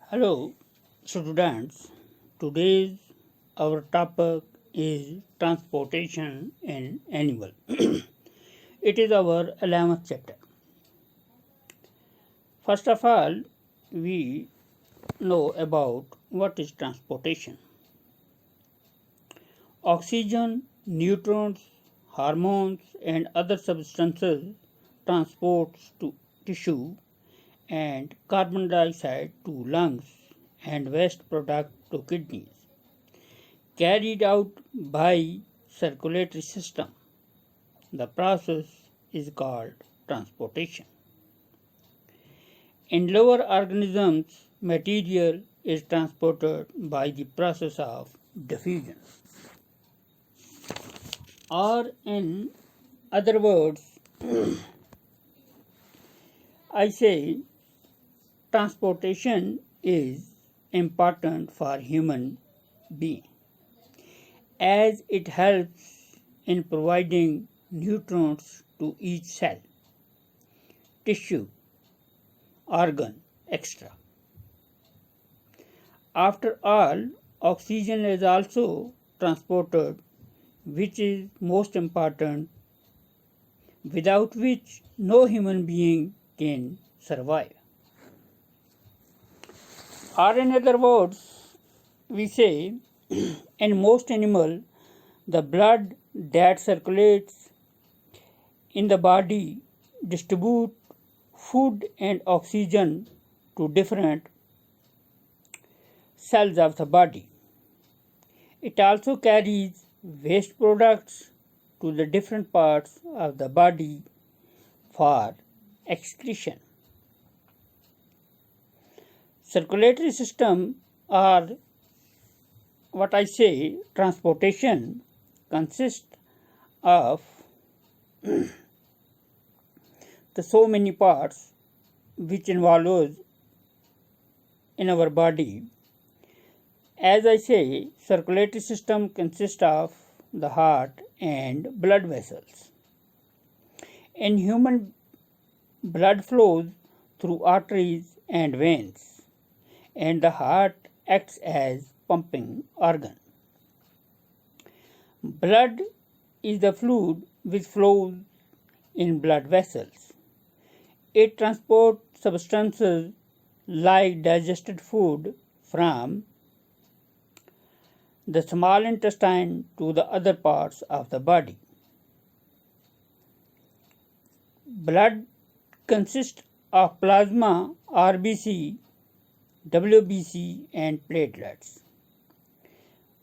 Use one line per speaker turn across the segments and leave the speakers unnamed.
Hello, students. Today's our topic is transportation in animal. It is our 11th chapter. First of all, we know about what is transportation. Oxygen, neutrons, hormones, and other substances transports to tissue and carbon dioxide to lungs and waste product to kidneys, carried out by circulatory system. The process is called transportation. In lower organisms, material is transported by the process of diffusion. Or in other words, I say transportation is important for human being as it helps in providing nutrients to each cell, tissue, organ, etc. After all, oxygen is also transported, which is most important, without which no human being can survive. Or in other words, we say in most animals, the blood that circulates in the body distributes food and oxygen to different cells of the body. It also carries waste products to the different parts of the body for excretion. Circulatory system, or what I say transportation, consists of the so many parts which involves in our body. As I say, circulatory system consists of the heart and blood vessels. In human, blood flows through arteries and veins, and the heart acts as pumping organ. Blood is the fluid which flows in blood vessels. It transports substances like digested food from the small intestine to the other parts of the body. Blood consists of plasma, RBC, WBC, and platelets.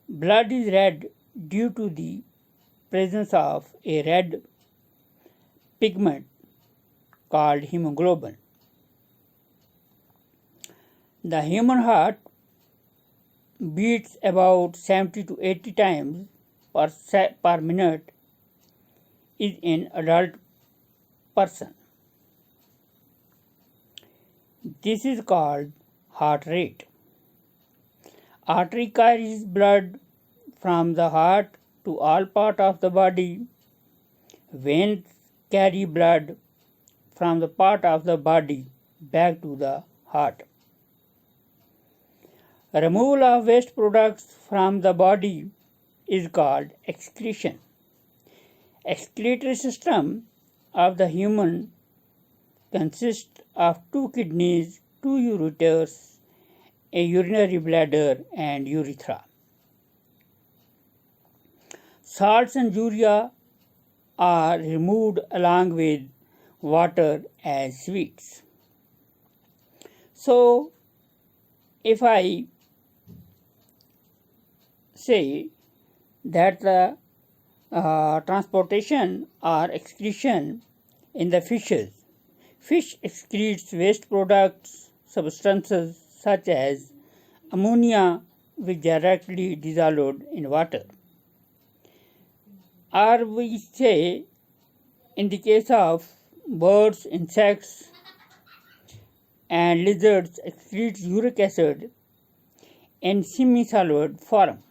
Blood is red due to the presence of a red pigment called hemoglobin. The human heart beats about 70 to 80 times per minute in an adult person. This is called heart rate. Artery carries blood from the heart to all parts of the body. Veins carry blood from the part of the body back to the heart. Removal of waste products from the body is called excretion. Excretory system of the human consists of 2 kidneys, 2 ureters, a urinary bladder, and urethra. Salts and urea are removed along with water as sweets. So, if I say that the transportation or excretion in the fishes, fish excretes waste products, substances such as ammonia which directly dissolved in water. Or we say in the case of birds, insects, and lizards excretes uric acid in semi-solid form.